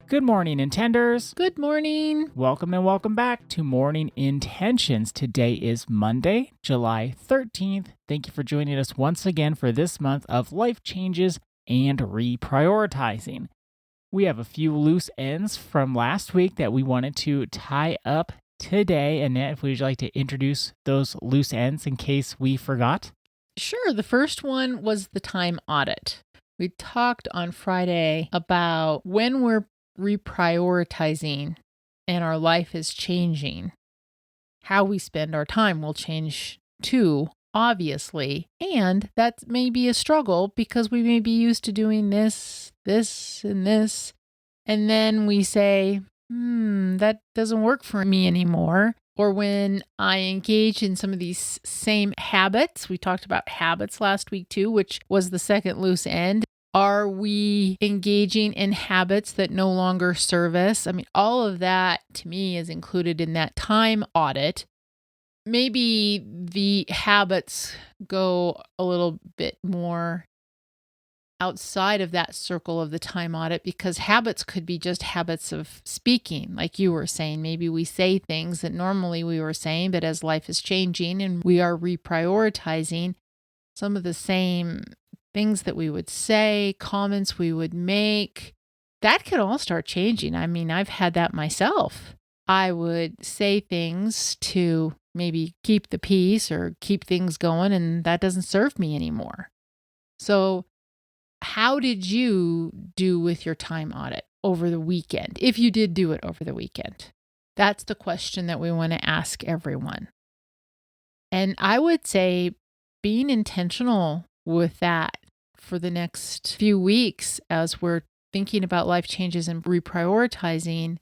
Good morning, Intenders. Good morning. Welcome and welcome back to Morning Intentions. Today is Monday, July 13th. Thank you for joining us once again for this month of life changes and reprioritizing. We have a few loose ends from last week that we wanted to tie up today. Annette, would you like to introduce those loose ends in case we forgot? Sure. The first one was the time audit. We talked on Friday about when we're reprioritizing and our life is changing. How we spend our time will change too, obviously. And that may be a struggle because we may be used to doing this, and this. And then we say, that doesn't work for me anymore. Or when I engage in some of these same habits, we talked about habits last week too, which was the second loose end. Are we engaging in habits that no longer serve us? I mean, all of that to me is included in that time audit. Maybe the habits go a little bit more outside of that circle of the time audit because habits could be just habits of speaking, like you were saying. Maybe we say things that normally we were saying, but as life is changing and we are reprioritizing, some of the same things that we would say, comments we would make, that could all start changing. I mean, I've had that myself. I would say things to maybe keep the peace or keep things going, and that doesn't serve me anymore. So how did you do with your time audit over the weekend, if you did do it over the weekend? That's the question that we want to ask everyone. And I would say being intentional with that for the next few weeks as we're thinking about life changes and reprioritizing,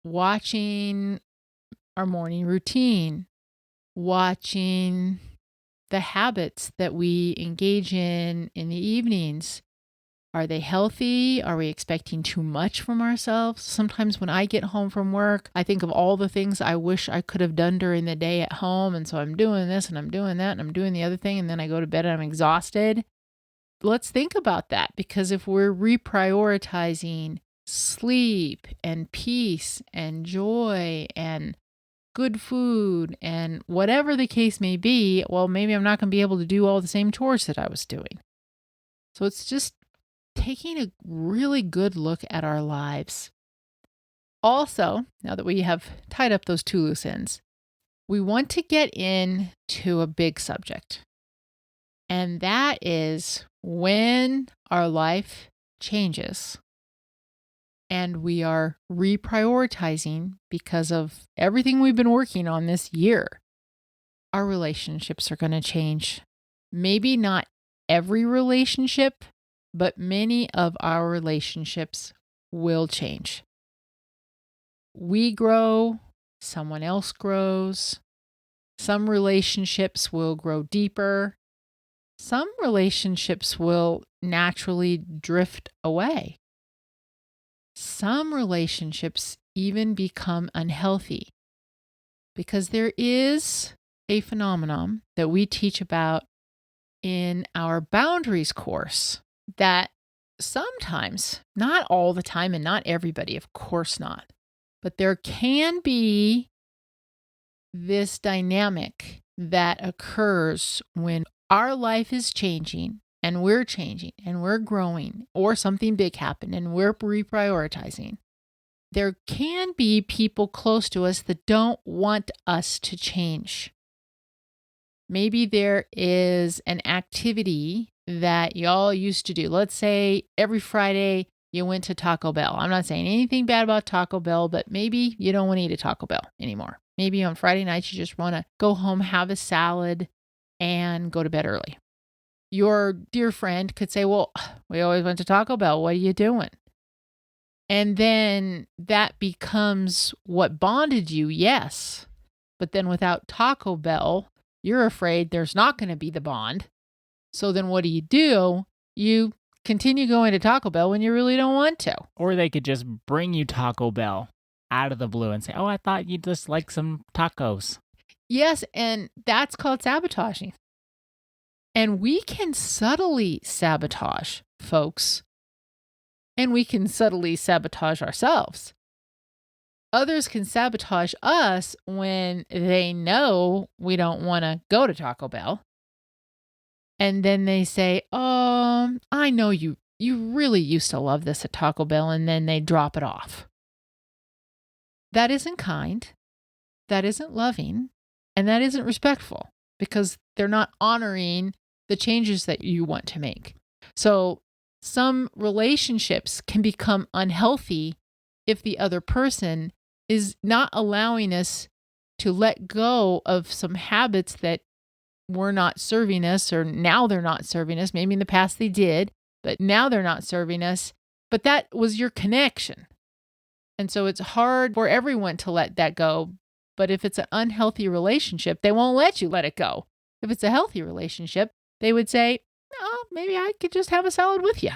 watching our morning routine, watching the habits that we engage in the evenings. Are they healthy? Are we expecting too much from ourselves? Sometimes when I get home from work, I think of all the things I wish I could have done during the day at home. And so I'm doing this and I'm doing that and I'm doing the other thing. And then I go to bed and I'm exhausted. Let's think about that, because if we're reprioritizing sleep and peace and joy and good food and whatever the case may be, well, maybe I'm not going to be able to do all the same chores that I was doing. So it's just taking a really good look at our lives. Also, now that we have tied up those two loose ends, we want to get into a big subject. And that is when our life changes and we are reprioritizing because of everything we've been working on this year, our relationships are going to change. Maybe not every relationship, but many of our relationships will change. We grow, someone else grows. Some relationships will grow deeper. Some relationships will naturally drift away. Some relationships even become unhealthy because there is a phenomenon that we teach about in our boundaries course that sometimes, not all the time and not everybody, of course not, but there can be this dynamic that occurs when our life is changing and we're growing, or something big happened and we're reprioritizing. There can be people close to us that don't want us to change. Maybe there is an activity that y'all used to do. Let's say every Friday you went to Taco Bell. I'm not saying anything bad about Taco Bell, but maybe you don't want to eat a Taco Bell anymore. Maybe on Friday nights you just want to go home, have a salad, and go to bed early. Your dear friend could say, well, we always went to Taco Bell. What are you doing? And then that becomes what bonded you, yes. But then without Taco Bell, you're afraid there's not going to be the bond. So then what do? You continue going to Taco Bell when you really don't want to. Or they could just bring you Taco Bell out of the blue and say, oh, I thought you'd just like some tacos. Yes, and that's called sabotaging. And we can subtly sabotage folks And we can subtly sabotage ourselves. Others can sabotage us when they know we don't want to go to Taco Bell. And then they say, I know you really used to love this at Taco Bell, and then they drop it off. That isn't kind, that isn't loving, and that isn't respectful, because they're not honoring the changes that you want to make. So some relationships can become unhealthy if the other person is not allowing us to let go of some habits that were not serving us, or now they're not serving us. Maybe in the past they did, but now they're not serving us. But that was your connection. And so it's hard for everyone to let that go. But if it's an unhealthy relationship, they won't let you let it go. If it's a healthy relationship, they would say, oh, maybe I could just have a salad with you.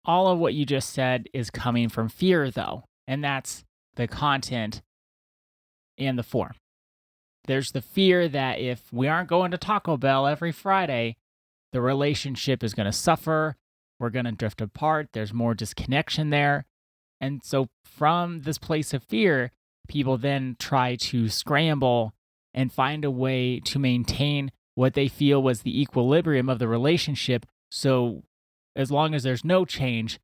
All of what you just said is coming from fear, though, and that's the content and the form. There's the fear that if we aren't going to Taco Bell every Friday, the relationship is going to suffer. We're going to drift apart. There's more disconnection there. And so from this place of fear, people then try to scramble and find a way to maintain what they feel was the equilibrium of the relationship. So as long as there's no change,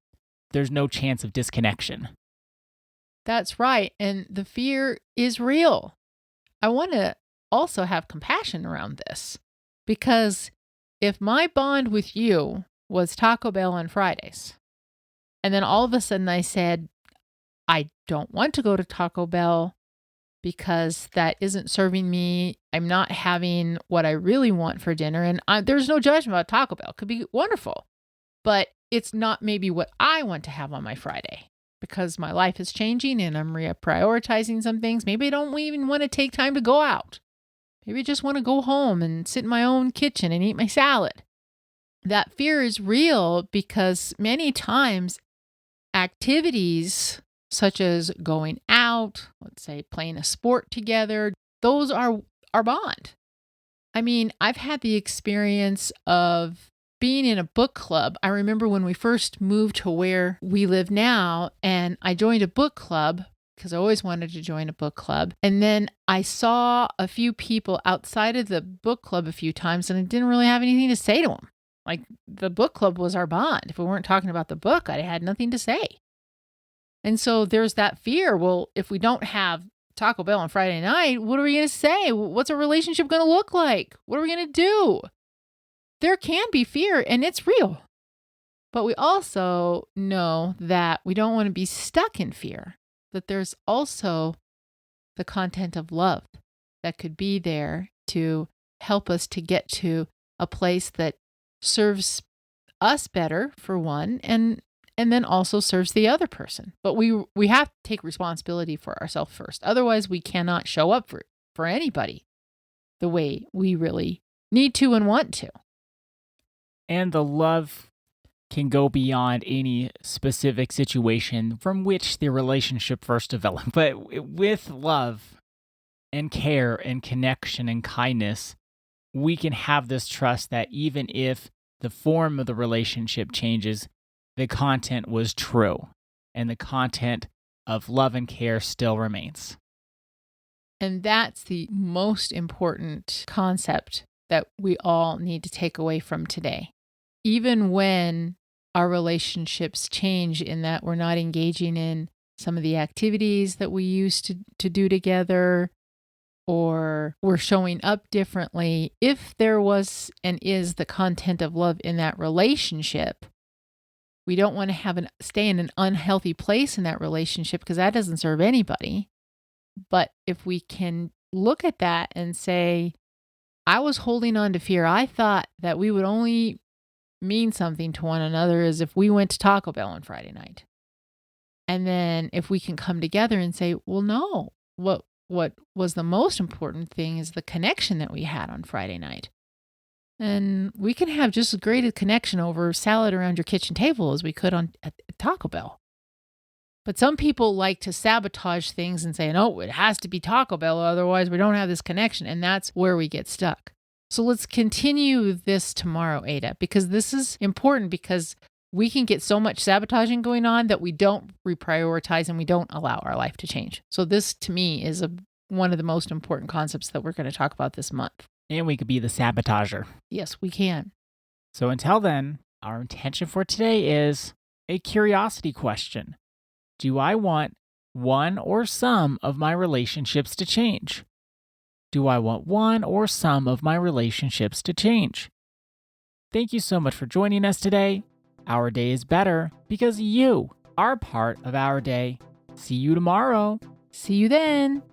there's no chance of disconnection. That's right. And the fear is real. I want to also have compassion around this, because if my bond with you was Taco Bell on Fridays, and then all of a sudden I said, I don't want to go to Taco Bell because that isn't serving me. I'm not having what I really want for dinner. And there's no judgment about Taco Bell. It could be wonderful, but it's not maybe what I want to have on my Friday, because my life is changing and I'm reprioritizing some things. Maybe I don't even want to take time to go out. Maybe I just want to go home and sit in my own kitchen and eat my salad. That fear is real because many times activities such as going out, let's say playing a sport together, those are our bond. I mean, I've had the experience of being in a book club. I remember when we first moved to where we live now, and I joined a book club because I always wanted to join a book club. And then I saw a few people outside of the book club a few times, and I didn't really have anything to say to them. Like, the book club was our bond. If we weren't talking about the book, I had nothing to say. And so there's that fear. Well, if we don't have Taco Bell on Friday night, what are we going to say? What's a relationship going to look like? What are we going to do? There can be fear, and it's real. But we also know that we don't want to be stuck in fear, that there's also the content of love that could be there to help us to get to a place that serves us better, for one, and then also serves the other person. But we have to take responsibility for ourselves first. Otherwise, we cannot show up for anybody the way we really need to and want to. And the love can go beyond any specific situation from which the relationship first developed. But with love and care and connection and kindness, we can have this trust that even if the form of the relationship changes, the content was true, and the content of love and care still remains. And that's the most important concept that we all need to take away from today. Even when our relationships change, in that we're not engaging in some of the activities that we used to do together, or we're showing up differently, if there was and is the content of love in that relationship, we don't want to stay in an unhealthy place in that relationship, because that doesn't serve anybody. But if we can look at that and say, I was holding on to fear. I thought that we would only mean something to one another as if we went to Taco Bell on Friday night. And then if we can come together and say, well, no, what was the most important thing is the connection that we had on Friday night. And we can have just as great a connection over salad around your kitchen table as we could at Taco Bell. But some people like to sabotage things and say, no, it has to be Taco Bell, otherwise we don't have this connection. And that's where we get stuck. So let's continue this tomorrow, Ada, because this is important, because we can get so much sabotaging going on that we don't reprioritize and we don't allow our life to change. So this, to me, is one of the most important concepts that we're going to talk about this month. And we could be the sabotager. Yes, we can. So until then, our intention for today is a curiosity question. Do I want one or some of my relationships to change? Do I want one or some of my relationships to change? Thank you so much for joining us today. Our day is better because you are part of our day. See you tomorrow. See you then.